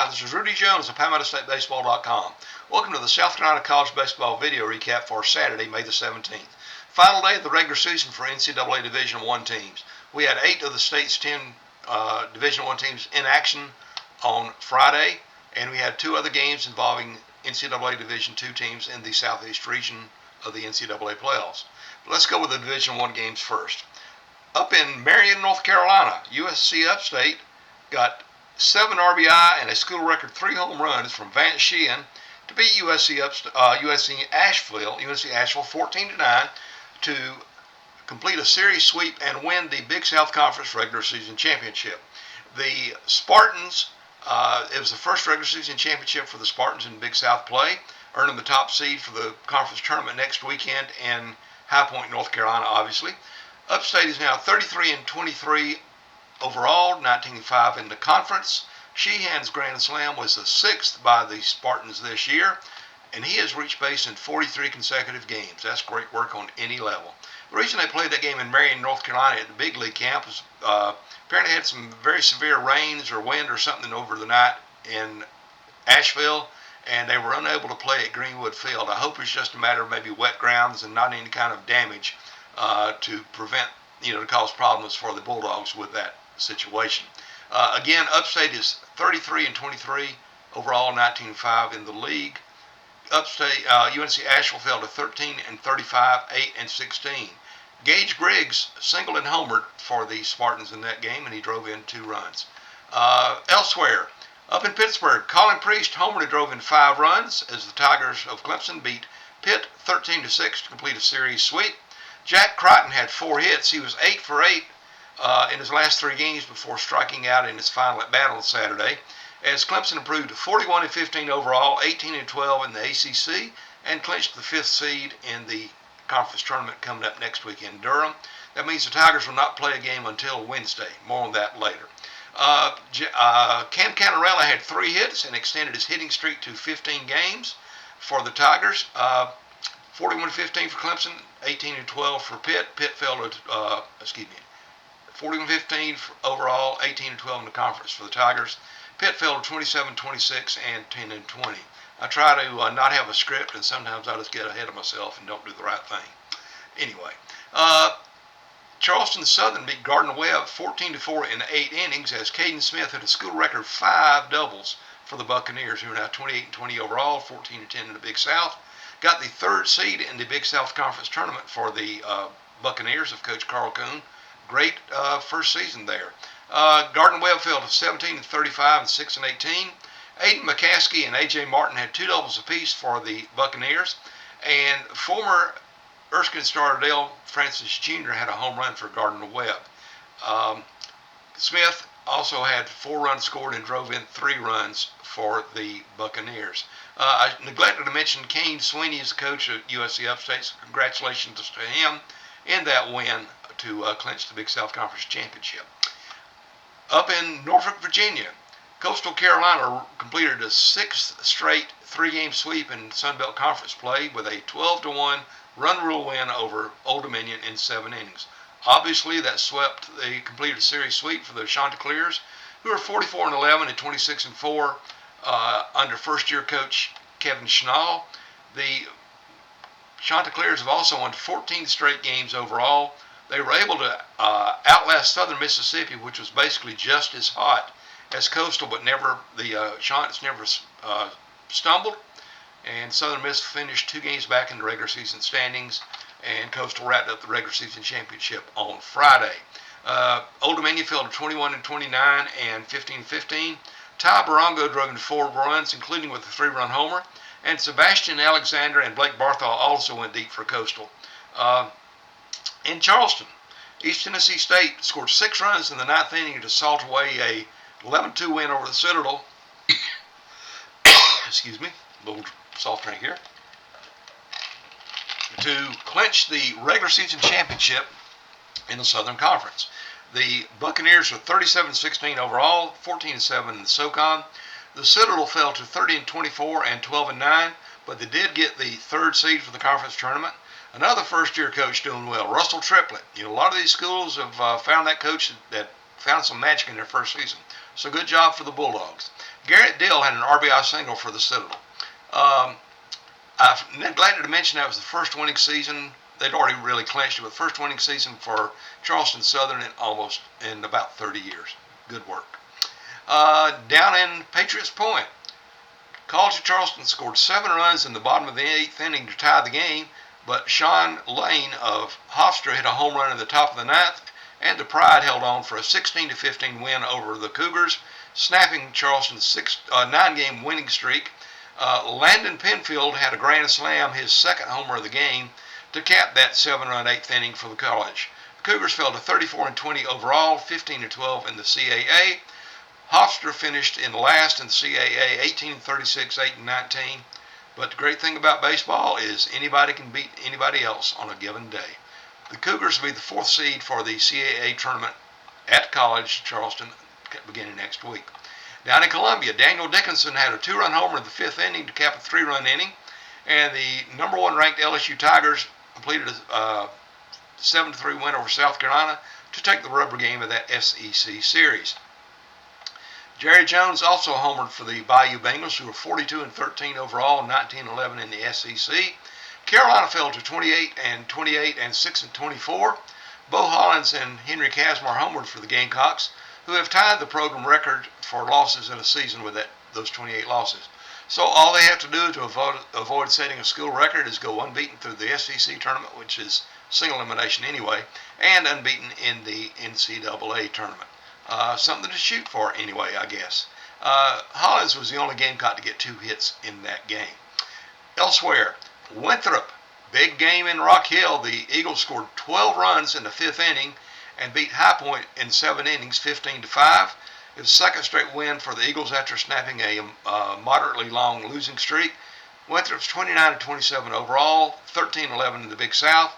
Hi, this is Rudy Jones of PalmettoStateBaseball.com. Welcome to the South Carolina College Baseball video recap for Saturday, May the 17th. Final day of the regular season for NCAA Division I teams. We had 8 of the state's 10 Division I teams in action on Friday, and we had 2 other games involving NCAA Division II teams in the southeast region of the NCAA playoffs. But let's go with the Division I games first. Up in Marion, North Carolina, USC Upstate got 7 RBI and a school record 3 home runs from Vance Sheehan to beat USC Asheville 14-9 to complete a series sweep and win the Big South Conference regular season championship. The Spartans, it was the first regular season championship for the Spartans in Big South play, earning the top seed for the conference tournament next weekend in High Point, North Carolina, obviously. Upstate is now 33-23 overall, 19-5 in the conference. Sheehan's Grand Slam was the 6th by the Spartans this year, and he has reached base in 43 consecutive games. That's great work on any level. The reason they played that game in Marion, North Carolina at the big league camp was apparently had some very severe rains or wind or something over the night in Asheville, and they were unable to play at Greenwood Field. I hope it's just a matter of maybe wet grounds and not any kind of damage to prevent, to cause problems for the Bulldogs with that situation. Again, Upstate is 33-23 overall, 19-5 in the league. Upstate UNC Asheville fell to 13-35, 8-16. Gage Griggs singled and homered for the Spartans in that game, and he drove in 2 runs. Elsewhere, up in Pittsburgh, Colin Priest homered and drove in 5 runs as the Tigers of Clemson beat Pitt 13-6 to complete a series sweep. Jack Crichton had 4 hits. He was 8 for 8 in his last 3 games before striking out in his final at bat on Saturday, as Clemson improved to 41-15 overall, 18-12 in the ACC, and clinched the 5th seed in the conference tournament coming up next week in Durham. That means the Tigers will not play a game until Wednesday. More on that later. Cam Canarella had 3 hits and extended his hitting streak to 15 games for the Tigers. 41-15 for Clemson, 18-12 for Pitt. Pitt fell to, 41-15 overall, 18-12 in the conference for the Tigers. Pitt fell to 27-26 and 10-20. I try to not have a script, and sometimes I just get ahead of myself and don't do the right thing. Anyway, Charleston Southern beat Gardner-Webb 14-4 in 8 innings as Caden Smith hit a school record 5 doubles for the Buccaneers, who are now 28-20 overall, 14-10 in the Big South. Got the 3rd seed in the Big South Conference tournament for the Buccaneers of Coach Carl Coon. Great first season there. Gardner-Webb fell to 17-35 and 6-18. Aiden McCaskey and A.J. Martin had 2 doubles apiece for the Buccaneers. And former Erskine star Dale Francis Jr. had a home run for Gardner-Webb. Smith also had 4 runs scored and drove in 3 runs for the Buccaneers. I neglected to mention Kane Sweeney is the coach at USC Upstate, so congratulations to him in that win to clinch the Big South Conference Championship. Up in Norfolk, Virginia, Coastal Carolina completed a 6th straight 3-game sweep in Sun Belt Conference play with a 12-1 run rule win over Old Dominion in 7 innings. Obviously, that completed a series sweep for the Chanticleers, who are 44-11 and 26-4 under first-year coach Kevin Schnall. The Chanticleers have also won 14 straight games overall. They were able to outlast Southern Mississippi, which was basically just as hot as Coastal, but the Chants never stumbled. And Southern Miss finished 2 games back in the regular season standings, and Coastal wrapped up the regular season championship on Friday. Old Dominion fell to 21-29 and 15-15. Ty Barongo drove in 4 runs, including with a 3-run homer, and Sebastian Alexander and Blake Barthol also went deep for Coastal. In Charleston, East Tennessee State scored 6 runs in the 9th inning to salt away a 11-2 win over the Citadel. Excuse me, a little soft drink here. To clinch the regular season championship in the Southern Conference. The Buccaneers are 37-16 overall, 14-7 in the SoCon. The Citadel fell to 30-24 and 12-9, but they did get the 3rd seed for the conference tournament. Another first-year coach doing well, Russell Triplett. A lot of these schools have found that coach that found some magic in their first season. So good job for the Bulldogs. Garrett Dill had an RBI single for the Citadel. I've neglected to mention that was the first winning season. They'd already really clinched it, but first winning season for Charleston Southern in about 30 years. Good work. Down in Patriots Point, College of Charleston scored 7 runs in the bottom of the 8th inning to tie the game, but Sean Lane of Hofstra hit a home run in the top of the 9th, and the Pride held on for a 16-15 win over the Cougars, snapping Charleston's 9-game winning streak. Landon Penfield had a grand slam, his second homer of the game, to cap that 7-run 8th inning for the College. The Cougars fell to 34-20 overall, 15-12 in the CAA. Hofstra finished in last in the CAA, 18-36, 8-19. But the great thing about baseball is anybody can beat anybody else on a given day. The Cougars will be the 4th seed for the CAA tournament at College Charleston beginning next week. Down in Columbia, Daniel Dickinson had a 2-run homer in the 5th inning to cap a 3-run inning, and the number 1 ranked LSU Tigers completed a 7-3 win over South Carolina to take the rubber game of that SEC series. Jerry Jones also homered for the Bayou Bengals, who were 42-13 overall and 19-11 in the SEC. Carolina fell to 28-28 and 6-24. Bo Hollins and Henry Casmar homered for the Gamecocks, who have tied the program record for losses in a season with those 28 losses. So all they have to do to avoid setting a school record is go unbeaten through the SEC tournament, which is single elimination anyway, and unbeaten in the NCAA tournament. Something to shoot for anyway, I guess. Hollins was the only Gamecock to get 2 hits in that game. Elsewhere, Winthrop, big game in Rock Hill. The Eagles scored 12 runs in the 5th inning and beat High Point in 7 innings, 15-5. It was the 2nd straight win for the Eagles after snapping a moderately long losing streak. Winthrop's 29-27 overall, 13-11 in the Big South.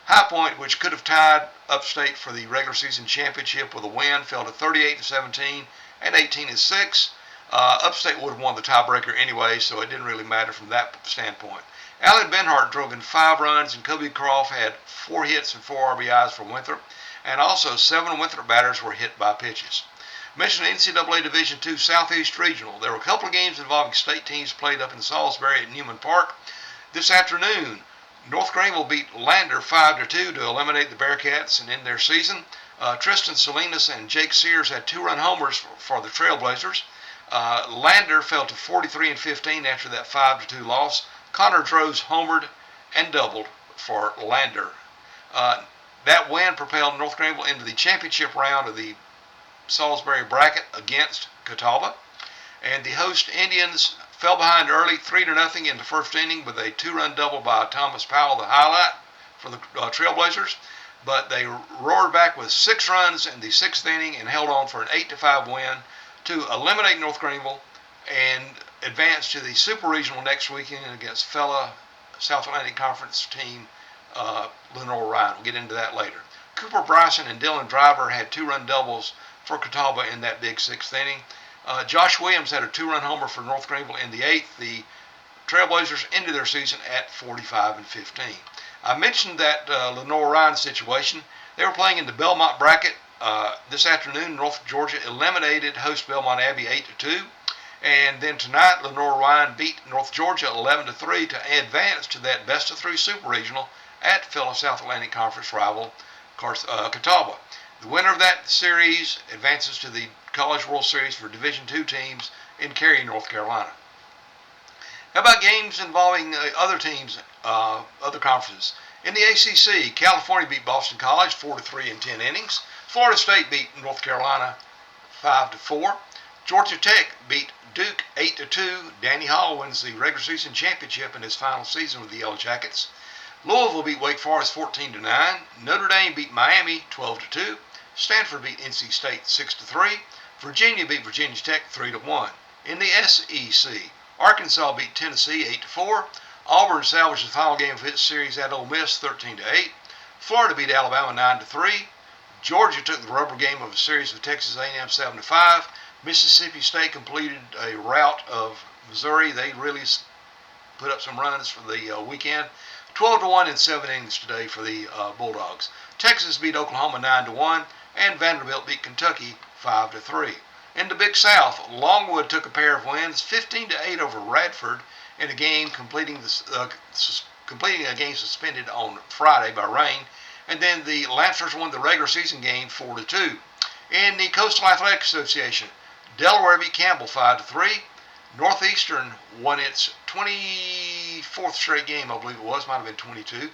High Point, which could have tied Upstate for the regular season championship with a win, fell to 38-17 and 18-6. Upstate would have won the tiebreaker anyway, so it didn't really matter from that standpoint. Alan Benhart drove in 5 runs, and Kobe Croft had 4 hits and 4 RBIs for Winthrop, and also 7 Winthrop batters were hit by pitches. Mentioned NCAA Division II Southeast Regional. There were a couple of games involving state teams played up in Salisbury at Newman Park. This afternoon, North Greenville beat Lander 5-2 to eliminate the Bearcats and end their season. Tristan Salinas and Jake Sears had 2-run homers for the Trailblazers. Lander fell to 43-15 after that 5-2 loss. Connor Droz homered and doubled for Lander. That win propelled North Greenville into the championship round of the Salisbury bracket against Catawba. And the host Indians fell behind early, 3-0 in the 1st inning with a 2-run double by Thomas Powell, the highlight for the Trailblazers. But they roared back with 6 runs in the 6th inning and held on for an 8-5 win to eliminate North Greenville and advance to the Super Regional next weekend against fellow South Atlantic Conference team Lenore Ryan. We'll get into that later. Cooper Bryson and Dylan Driver had 2-run doubles for Catawba in that big 6th inning. Josh Williams had a 2-run homer for North Greenville in the 8th. The Trailblazers ended their season at 45-15. I mentioned that Lenore Ryan situation. They were playing in the Belmont bracket this afternoon. North Georgia eliminated host Belmont Abbey 8-2. And then tonight, Lenore Ryan beat North Georgia 11-3 to advance to that best-of-3 Super Regional at fellow South Atlantic Conference rival Catawba. The winner of that series advances to the College World Series for Division II teams in Cary, North Carolina. How about games involving other teams, other conferences? In the ACC, California beat Boston College 4-3 in 10 innings. Florida State beat North Carolina 5-4. Georgia Tech beat Duke 8-2. Danny Hall wins the regular season championship in his final season with the Yellow Jackets. Louisville beat Wake Forest 14-9. Notre Dame beat Miami 12-2. Stanford beat NC State 6-3. Virginia beat Virginia Tech 3-1. In the SEC, Arkansas beat Tennessee 8-4. Auburn salvaged the final game of its series at Ole Miss 13-8. Florida beat Alabama 9-3. Georgia took the rubber game of a series with Texas A&M 7-5. Mississippi State completed a rout of Missouri. They really put up some runs for the weekend. 12-1 in 7 innings today for the Bulldogs. Texas beat Oklahoma 9-1, and Vanderbilt beat Kentucky 5-3. In the Big South, Longwood took a pair of wins, 15-8 over Radford in a game completing a game suspended on Friday by rain. And then the Lancers won the regular season game 4-2. In the Coastal Athletic Association, Delaware beat Campbell 5-3. Northeastern won its 24th straight game, I believe it was, might have been 22.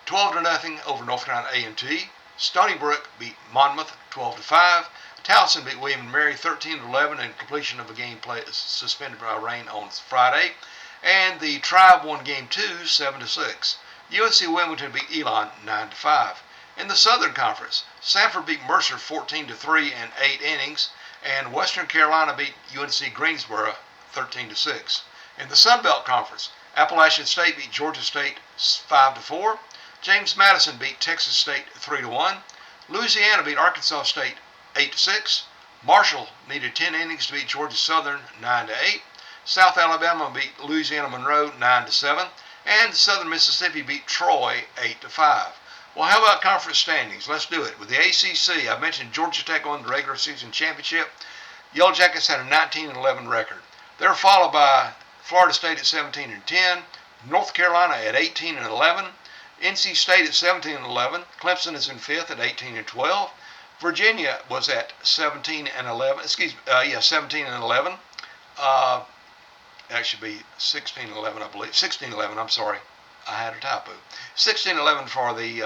12-0 over North Carolina A&T. Stony Brook beat Monmouth 12-5. Towson beat William & Mary 13-11 in completion of a game suspended by rain on Friday. And the Tribe won game 2 7-6. UNC Wilmington beat Elon 9-5. In the Southern Conference, Sanford beat Mercer 14-3 in 8 innings, and Western Carolina beat UNC Greensboro 13-6. In the Sun Belt Conference, Appalachian State beat Georgia State 5-4. James Madison beat Texas State 3-1. Louisiana beat Arkansas State 8-6. Marshall needed 10 innings to beat Georgia Southern 9-8. South Alabama beat Louisiana Monroe 9-7. And Southern Mississippi beat Troy 8-5. Well, how about conference standings? Let's do it. With the ACC, I mentioned Georgia Tech won the regular season championship. Yellow Jackets had a 19-11 record. They're followed by Florida State at 17-10, North Carolina at 18-11, NC State at 17-11, Clemson is in 5th at 18-12, Virginia was at 17-11. 17-11. That should be 16-11, I believe. 16-11. I'm sorry. I had a typo. 16-11 for the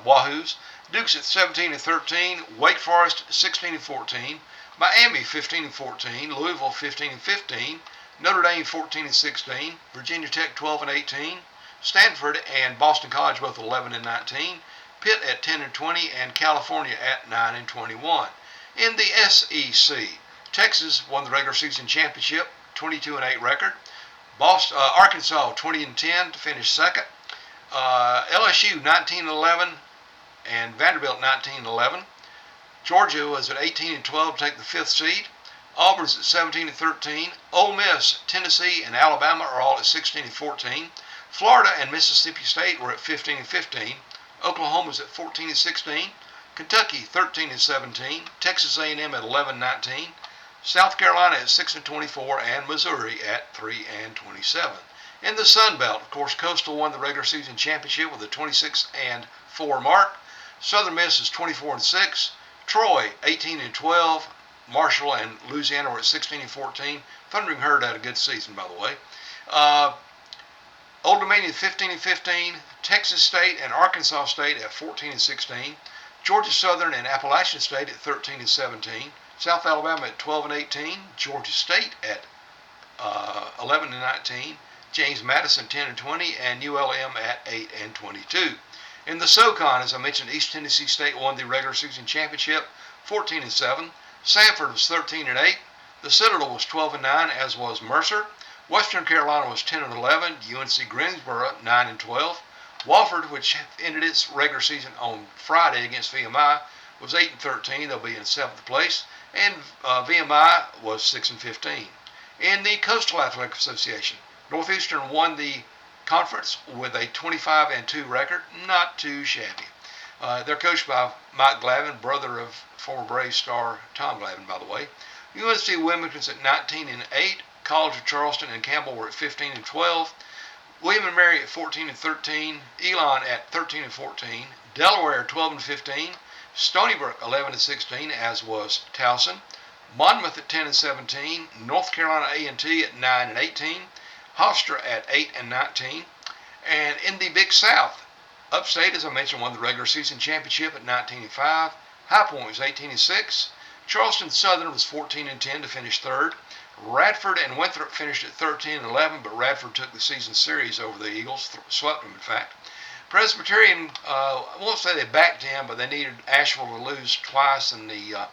Wahoos. Duke's at 17-13. Wake Forest 16-14. Miami 15-14. Louisville 15-15. Notre Dame 14-16. Virginia Tech 12-18. Stanford and Boston College both 11-19. Pitt at 10-20 and California at 9-21. In the SEC, Texas won the regular season championship, 22-8 record. Arkansas 20-10 to finish second. LSU 19-11 and Vanderbilt 19-11. Georgia was at 18-12 to take the 5th seed. Auburn's at 17-13. Ole Miss, Tennessee, and Alabama are all at 16-14. Florida and Mississippi State were at 15-15. Oklahoma's at 14-16. Kentucky 13-17. Texas A&M at 11-19. South Carolina at 6-24, and Missouri at 3-27. In the Sun Belt, of course, Coastal won the regular season championship with a 26-4 mark. Southern Miss is 24-6. Troy 18-12. Marshall and Louisiana were at 16-14. Thundering Herd had a good season, by the way. Old Dominion 15-15. Texas State and Arkansas State at 14-16. Georgia Southern and Appalachian State at 13-17. South Alabama at 12-18, Georgia State at 11-19, James Madison 10-20, and ULM at 8-22. In the SoCon, as I mentioned, East Tennessee State won the regular season championship, 14-7. Sanford was 13-8. The Citadel was 12-9, as was Mercer. Western Carolina was 10-11. UNC Greensboro 9-12. Wofford, which ended its regular season on Friday against VMI, was 8-13. They'll be in 7th place. And VMI was 6-15. In the Coastal Athletic Association, Northeastern won the conference with a 25-2 record. Not too shabby. They're coached by Mike Glavin, brother of former Braves star Tom Glavin, by the way. UNC Wilmington's at 19-8. College of Charleston and Campbell were at 15-12. William & Mary at 14-13. Elon at 13-14. Delaware 12-15. Stony Brook 11-16, as was Towson. Monmouth at 10-17. North Carolina A&T at 9-18. Hofstra at 8-19. And in the Big South, Upstate, as I mentioned, won the regular season championship at 19-5. High Point was 18-6. Charleston Southern was 14-10 to finish third. Radford and Winthrop finished at 13-11, but Radford took the season series over the Eagles, swept them in fact. Presbyterian, I won't say they backed him, but they needed Asheville to lose twice, and the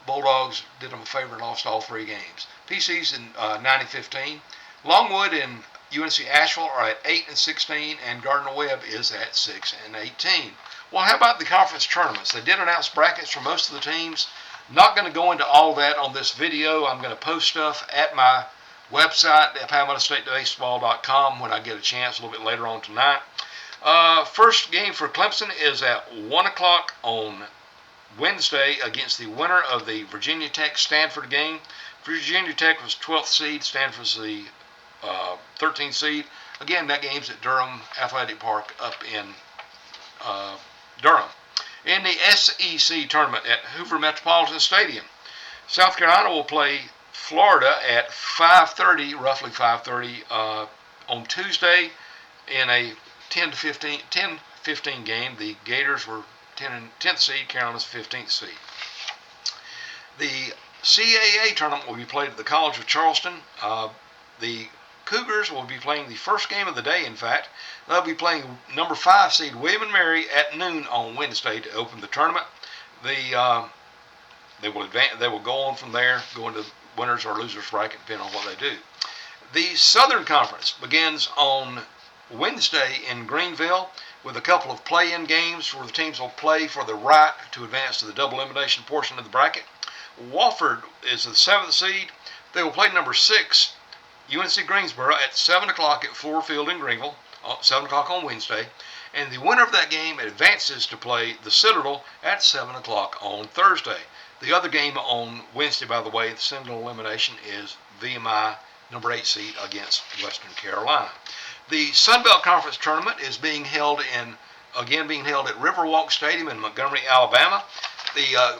Bulldogs did them a favor and lost all 3 games. PC's in 9-15. Longwood and UNC Asheville are at 8-16, and Gardner-Webb is at 6-18. Well, how about the conference tournaments? They did announce brackets for most of the teams. Not going to go into all that on this video. I'm going to post stuff at my website at PalmettoStateBaseball.com when I get a chance a little bit later on tonight. First game for Clemson is at 1 o'clock on Wednesday against the winner of the Virginia Tech-Stanford game. Virginia Tech was 12th seed. Stanford was the 13th seed. Again, that game's at Durham Athletic Park up in Durham. In the SEC tournament at Hoover Metropolitan Stadium, South Carolina will play Florida at 5:30, roughly 5:30, on Tuesday in a 10-15 game. The Gators were 10th seed, Carolina's 15th seed. The CAA tournament will be played at the College of Charleston. The Cougars will be playing the first game of the day, in fact. They'll be playing number 5 seed William & Mary at noon on Wednesday to open the tournament. They will go on from there, go into winners or losers bracket, depending on what they do. The Southern Conference begins on Wednesday in Greenville with a couple of play-in games where the teams will play for the right to advance to the double elimination portion of the bracket. Wofford is the 7th seed. They will play number 6 UNC Greensboro at 7 o'clock at Fluor Field in Greenville, 7 o'clock on Wednesday. And the winner of that game advances to play the Citadel at 7 o'clock on Thursday. The other game on Wednesday, by the way, the single elimination, is VMI number 8 seed against Western Carolina. The Sun Belt Conference tournament is being held at Riverwalk Stadium in Montgomery, Alabama. The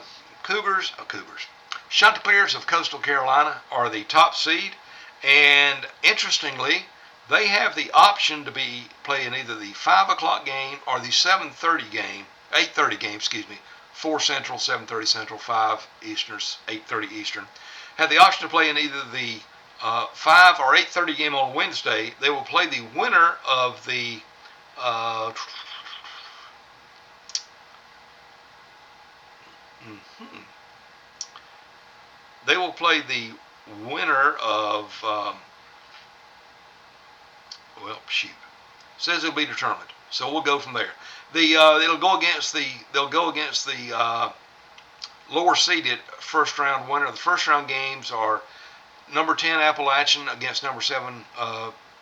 Chanticleers of Coastal Carolina are the top seed, and interestingly, they have the option to be playing either the 5 o'clock game or the 8:30 game, 4 Central, 7:30 Central, 5 Eastern, 8:30 Eastern. Have the option to play in either the 5 or 8:30 game on Wednesday. They will play the winner of the says it'll be determined. So we'll go from there. They'll go against the lower seeded first round winner. The first round games are number 10 Appalachian against number 7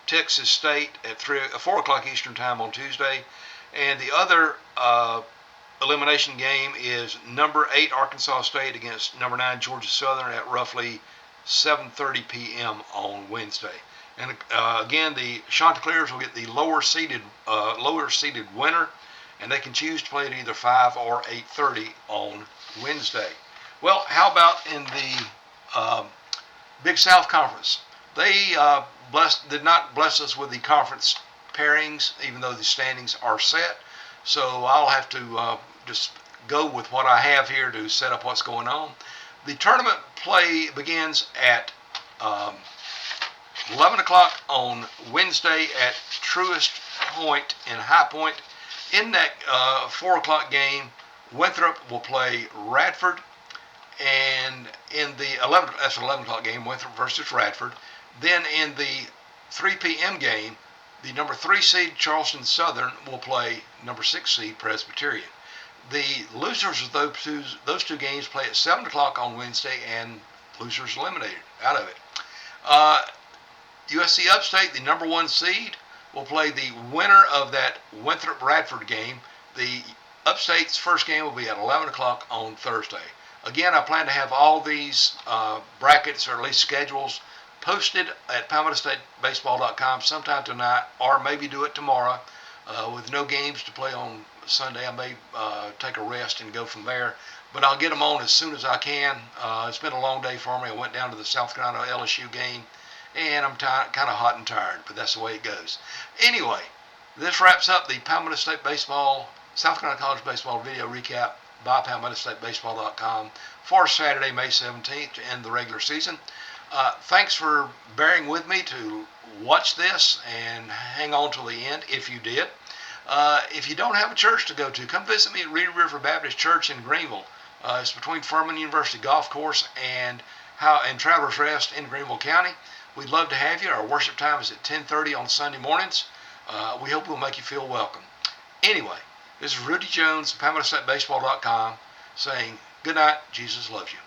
Texas State at 4 o'clock Eastern time on Tuesday, and the other elimination game is number 8 Arkansas State against number 9 Georgia Southern at roughly 7:30 p.m. on Wednesday. And again, the Chanticleers will get the lower seeded winner, and they can choose to play at either 5 or 8:30 on Wednesday. Well, how about in the Big South Conference? They did not bless us with the conference pairings, even though the standings are set. So I'll have to just go with what I have here to set up what's going on. The tournament play begins at 11 o'clock on Wednesday at Truist Point in High Point. In that 4 o'clock game, Winthrop will play Radford, and in the 11 o'clock game, Winthrop versus Radford. Then in the 3 p.m. game, the number 3 seed Charleston Southern will play number 6 seed Presbyterian. The losers of those two games play at 7 o'clock on Wednesday, and losers eliminated out of it. USC Upstate, the number 1 seed, will play the winner of that Winthrop-Radford game. The Upstate's first game will be at 11 o'clock on Thursday. Again, I plan to have all these brackets, or at least schedules, posted at PalmettoStateBaseball.com sometime tonight, or maybe do it tomorrow. With no games to play on Sunday, I may take a rest and go from there. But I'll get them on as soon as I can. It's been a long day for me. I went down to the South Carolina LSU game, and I'm kind of hot and tired, but that's the way it goes. Anyway, this wraps up the Palmetto State Baseball, South Carolina College Baseball video recap by PalmettoStateBaseball.com for Saturday, May 17th to end the regular season. Thanks for bearing with me to watch this and hang on till the end if you did. If you don't have a church to go to, come visit me at Reedy River Baptist Church in Greenville. It's between Furman University Golf Course and Travelers Rest in Greenville County. We'd love to have you. Our worship time is at 10:30 on Sunday mornings. We hope we'll make you feel welcome. Anyway, this is Rudy Jones, PalmettoStateBaseball.com, saying good night. Jesus loves you.